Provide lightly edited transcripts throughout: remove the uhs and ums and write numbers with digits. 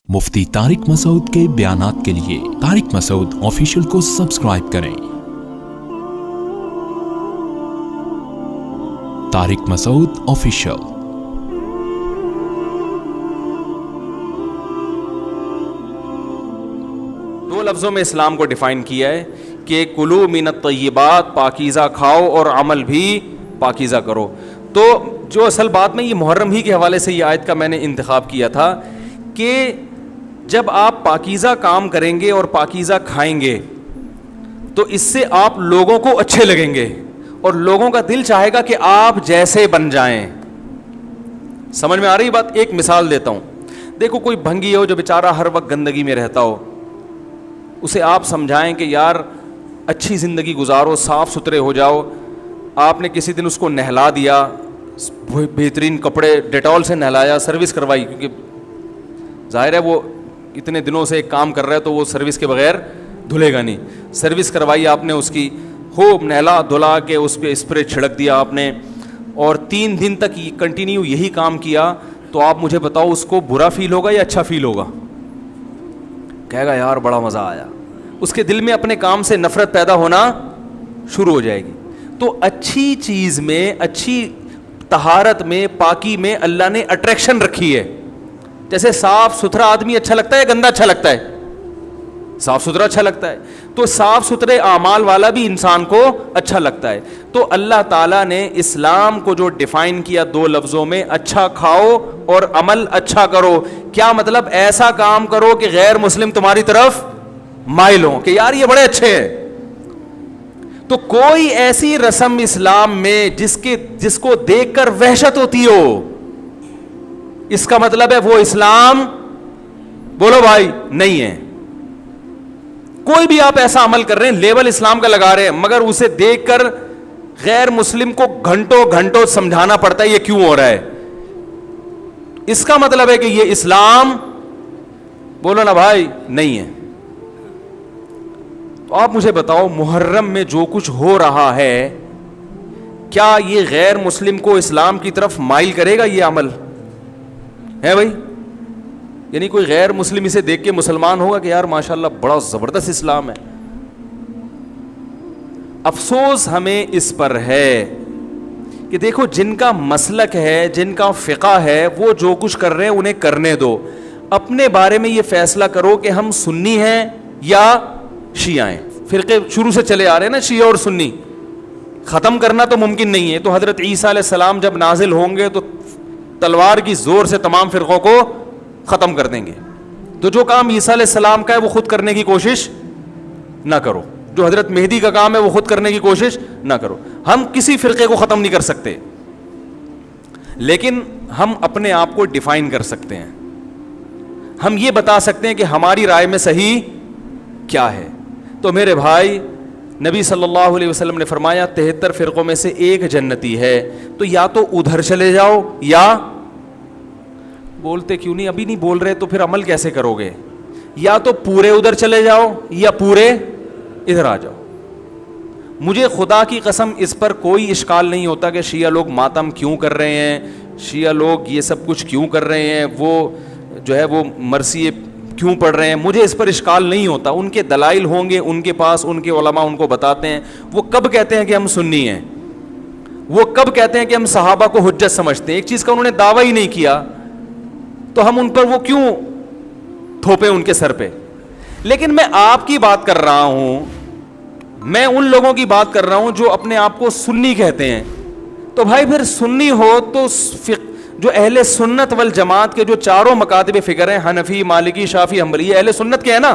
मुफ्ती तारिक मसूद के बयानात के लिए तारिक मसूद ऑफिशियल को सब्सक्राइब करें। तारिक मसूद ऑफिशियल। दो लफ्ज़ों में इस्लाम को डिफ़ाइन किया है कि कुलू मिनत तय्यबात, पाकीज़ा खाओ और अमल भी पाकीज़ा करो। तो जो असल बात में ये मुहर्रम ही के हवाले से ये आयत का मैंने इंतखाब किया था कि जब आप पाकीज़ा काम करेंगे और पाकीज़ा खाएंगे तो इससे आप लोगों को अच्छे लगेंगे और लोगों का दिल चाहेगा कि आप जैसे बन जाएं। समझ में आ रही बात? एक मिसाल देता हूँ। देखो, कोई भंगी हो जो बेचारा हर वक्त गंदगी में रहता हो, उसे आप समझाएं कि यार अच्छी ज़िंदगी गुजारो, साफ़ सुथरे हो जाओ। आपने किसी दिन उसको नहला दिया, बेहतरीन कपड़े डेटॉल से नहलाया, सर्विस करवाई, क्योंकि जाहिर है वो इतने दिनों से एक काम कर रहा है तो वो सर्विस के बगैर धुलेगा नहीं। सर्विस करवाई आपने उसकी, खूब नहला धुला के उस पर स्प्रे छिड़क दिया आपने, और 3 दिन तक कंटिन्यू यही काम किया, तो आप मुझे बताओ उसको बुरा फील होगा या अच्छा फील होगा? कहेगा यार बड़ा मज़ा आया। उसके दिल में अपने काम से नफ़रत पैदा होना शुरू हो जाएगी। तो अच्छी चीज़ में, अच्छी तहारत में, पाकी में अल्लाह ने अट्रैक्शन रखी है। जैसे साफ सुथरा आदमी अच्छा लगता है, गंदा अच्छा लगता है? साफ सुथरा अच्छा लगता है। तो साफ सुथरे आमाल वाला भी इंसान को अच्छा लगता है। तो अल्लाह ताला ने इस्लाम को जो डिफाइन किया 2 लफ्जों में, अच्छा खाओ और अमल अच्छा करो। क्या मतलब? ऐसा काम करो कि गैर मुस्लिम तुम्हारी तरफ माइल हो कि यार ये बड़े अच्छे हैं। तो कोई ऐसी रस्म इस्लाम में जिसको देखकर वहशत होती हो, इसका मतलब है वो इस्लाम, बोलो भाई, नहीं है। कोई भी आप ऐसा अमल कर रहे हैं, लेबल इस्लाम का लगा रहे हैं, मगर उसे देखकर गैर मुस्लिम को घंटों घंटों समझाना पड़ता है ये क्यों हो रहा है, इसका मतलब है कि ये इस्लाम, बोलो ना भाई, नहीं है। तो आप मुझे बताओ, मुहर्रम में जो कुछ हो रहा है, क्या ये गैर मुस्लिम को इस्लाम की तरफ माइल करेगा? ये अमल है भाई? यानी कोई गैर मुस्लिम इसे देख के मुसलमान होगा कि यार माशाल्लाह बड़ा ज़बरदस्त इस्लाम है? अफसोस हमें इस पर है कि देखो, जिनका मसलक है, जिनका फ़िक़ा है, वो जो कुछ कर रहे हैं उन्हें करने दो। अपने बारे में ये फ़ैसला करो कि हम सुन्नी हैं या शिया हैं। फ़िरक़े शुरू से चले आ रहे हैं ना, शिया और सुन्नी। ख़त्म करना तो मुमकिन नहीं है। तो हज़रत ईसा अलैहिस्सलाम जब नाजिल होंगे तो तलवार की ज़ोर से तमाम फ़िरक़ों को ख़त्म कर देंगे। तो जो काम ईसा अलैहिस्सलाम का है वो खुद करने की कोशिश ना करो, जो हज़रत मेहदी का काम है वो खुद करने की कोशिश ना करो। हम किसी फ़िरक़े को ख़त्म नहीं कर सकते, लेकिन हम अपने आप को डिफ़ाइन कर सकते हैं। हम ये बता सकते हैं कि हमारी राय में सही क्या है। तो मेरे भाई, नबी सल्लल्लाहु अलैहि वसल्लम ने फरमाया 73 फ़िरक़ों में से एक जन्नती है। तो या तो उधर चले जाओ, या बोलते क्यों नहीं, अभी नहीं बोल रहे तो फिर अमल कैसे करोगे? या तो पूरे उधर चले जाओ या पूरे इधर आ जाओ। मुझे खुदा की कसम इस पर कोई इश्काल नहीं होता कि शिया लोग मातम क्यों कर रहे हैं, शिया लोग ये सब कुछ क्यों कर रहे हैं, वो जो है वो मरसी क्यों पढ़ रहे हैं। मुझे इस पर इश्काल नहीं होता। उनके दलाइल होंगे उनके पास, उनके उलमा उनको बताते हैं। वो कब कहते हैं कि हम सुन्नी हैं? वो कब कहते हैं कि हम सहाबा को हुज्जत समझते हैं? एक चीज़ का उन्होंने दावा ही नहीं किया, तो हम उन पर वो क्यों थोपे उनके सर पे? लेकिन मैं आपकी बात कर रहा हूं, मैं उन लोगों की बात कर रहा हूं जो अपने आप को सुन्नी कहते हैं। तो भाई फिर सुन्नी हो तो जो अहले सुन्नत वल जमात के जो चारों मकातिब फ़िक्र हैं, हनफी, मालिकी, शाफी, हम्बली, अहले सुन्नत के हैं ना,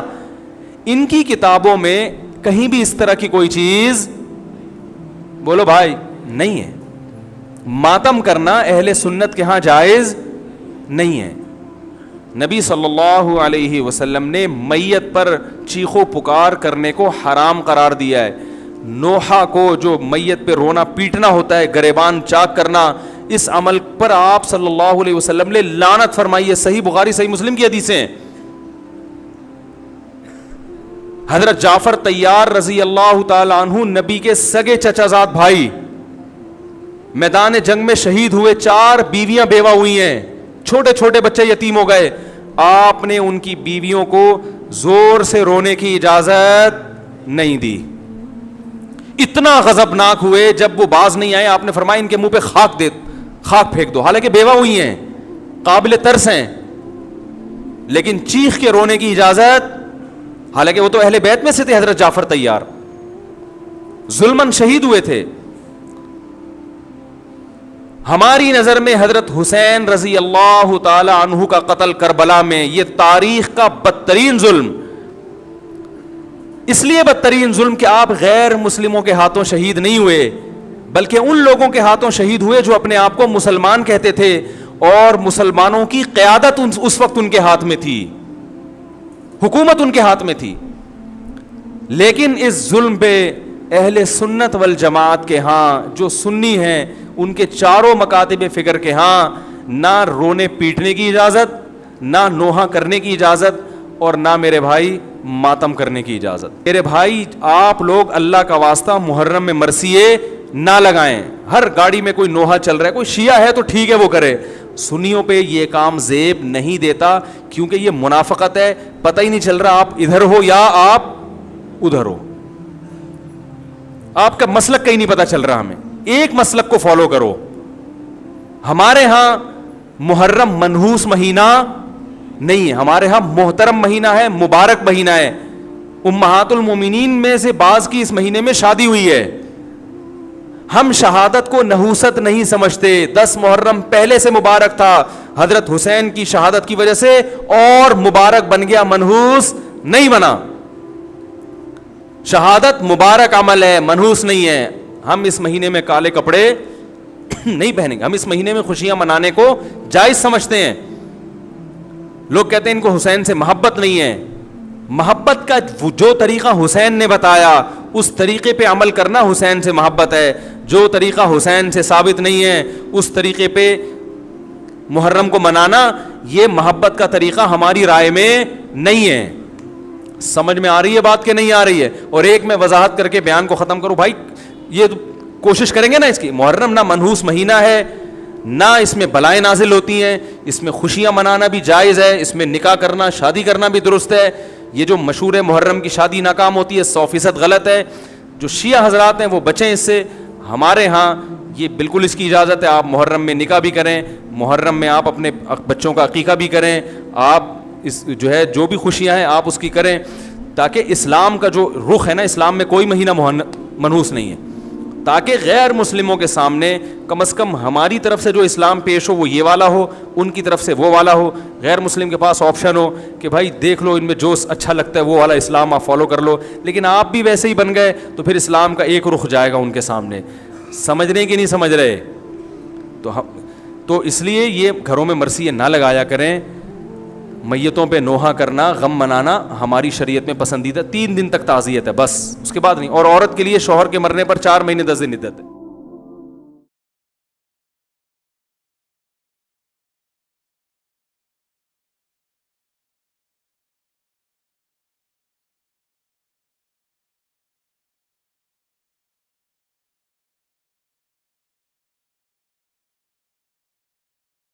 इनकी किताबों में कहीं भी इस तरह की कोई चीज़, बोलो भाई, नहीं है। मातम करना अहले सुन्नत के यहाँ जायज़ नहीं है। नबी सल्लल्लाहु अलैहि वसल्लम ने मैयत पर चीखो पुकार करने को हराम करार दिया है। नोहा को, जो मैयत पे रोना पीटना होता है, गरेबान चाक करना, इस अमल पर आप सल्लल्लाहु अलैहि वसल्लम ने लानत फरमाई है। सही बुखारी, सही मुस्लिम की हदीसें हैं। हजरत जाफर तैयार रजी अल्लाह ताला अन्हु, नबी के सगे चचाजाद भाई, मैदान जंग में शहीद हुए। 4 बीवियां बेवा हुई हैं, छोटे छोटे बच्चे यतीम हो गए। آپ نے ان کی بیویوں کو زور سے رونے کی اجازت نہیں دی. اتنا غضبناک ہوئے جب وہ باز نہیں آئے, آپ نے فرمایا ان کے منہ پہ خاک پھینک دو. حالانکہ بیوہ ہوئی ہیں, قابل ترس ہیں, لیکن چیخ کے رونے کی اجازت, حالانکہ وہ تو اہل بیت میں سے تھے. حضرت جعفر طیار ظلماً شہید ہوئے تھے. ہماری نظر میں حضرت حسین رضی اللہ تعالی عنہ کا قتل کربلا میں یہ تاریخ کا بدترین ظلم, اس لیے بدترین ظلم کہ آپ غیر مسلموں کے ہاتھوں شہید نہیں ہوئے, بلکہ ان لوگوں کے ہاتھوں شہید ہوئے جو اپنے آپ کو مسلمان کہتے تھے, اور مسلمانوں کی قیادت اس وقت ان کے ہاتھ میں تھی, حکومت ان کے ہاتھ میں تھی. لیکن اس ظلم پہ اہل سنت والجماعت کے ہاں, جو سنی ہیں, ان کے چاروں مکاتب فکر کے ہاں نہ رونے پیٹنے کی اجازت, نہ نوحہ کرنے کی اجازت, اور نہ میرے بھائی ماتم کرنے کی اجازت. میرے بھائی آپ لوگ اللہ کا واسطہ محرم میں مرثیے نہ لگائیں. ہر گاڑی میں کوئی نوحہ چل رہا ہے, کوئی شیعہ ہے تو ٹھیک ہے وہ کرے, سنیوں پہ یہ کام زیب نہیں دیتا, کیونکہ یہ منافقت ہے. پتہ ہی نہیں چل رہا آپ ادھر ہو یا آپ ادھر ہو, آپ کا مسلک کہیں نہیں پتہ چل رہا. ہمیں ایک مسلک کو فالو کرو. ہمارے ہاں محرم منحوس مہینہ نہیں ہے, ہمارے ہاں محترم مہینہ ہے, مبارک مہینہ ہے. امہات المومنین میں سے بعض کی اس مہینے میں شادی ہوئی ہے. ہم شہادت کو نحوست نہیں سمجھتے. 10 محرم پہلے سے مبارک تھا, حضرت حسین کی شہادت کی وجہ سے اور مبارک بن گیا, منحوس نہیں بنا. شہادت مبارک عمل ہے, منحوس نہیں ہے. ہم اس مہینے میں کالے کپڑے نہیں پہنیں گے, ہم اس مہینے میں خوشیاں منانے کو جائز سمجھتے ہیں. لوگ کہتے ہیں ان کو حسین سے محبت نہیں ہے. محبت کا جو طریقہ حسین نے بتایا اس طریقے پہ عمل کرنا حسین سے محبت ہے. جو طریقہ حسین سے ثابت نہیں ہے اس طریقے پہ محرم کو منانا یہ محبت کا طریقہ ہماری رائے میں نہیں ہے. سمجھ میں آ رہی ہے بات کہ نہیں آ رہی ہے؟ اور ایک میں وضاحت کر کے بیان کو ختم کروں. بھائی یہ کوشش کریں گے نا اس کی, محرم نہ منحوس مہینہ ہے, نہ اس میں بلائیں نازل ہوتی ہیں, اس میں خوشیاں منانا بھی جائز ہے, اس میں نکاح کرنا شادی کرنا بھی درست ہے. یہ جو مشہور ہے محرم کی شادی ناکام ہوتی ہے 100% غلط ہے. جو شیعہ حضرات ہیں وہ بچیں اس سے. ہمارے ہاں یہ بالکل اس کی اجازت ہے, آپ محرم میں نکاح بھی کریں, محرم میں آپ اپنے بچوں کا عقیقہ بھی کریں, آپ اس جو ہے جو بھی خوشیاں ہیں آپ اس کی کریں, تاکہ اسلام کا جو رخ ہے نا, اسلام میں کوئی مہینہ منحوس نہیں ہے, تاکہ غیر مسلموں کے سامنے کم از کم ہماری طرف سے جو اسلام پیش ہو وہ یہ والا ہو, ان کی طرف سے وہ والا ہو. غیر مسلم کے پاس آپشن ہو کہ بھائی دیکھ لو ان میں جو اچھا لگتا ہے وہ والا اسلام آپ فالو کر لو, لیکن آپ بھی ویسے ہی بن گئے تو پھر اسلام کا ایک رخ جائے گا ان کے سامنے. سمجھ رہے کہ نہیں سمجھ رہے؟ تو اس لیے یہ گھروں میں مرثیے نہ لگایا کریں. میتوں پہ نوحہ کرنا, غم منانا ہماری شریعت میں پسندیدہ 3 دن تک تعزیت ہے بس, اس کے بعد نہیں. اور عورت کے لیے شوہر کے مرنے پر 4 مہینے 10 دن عدت ہے.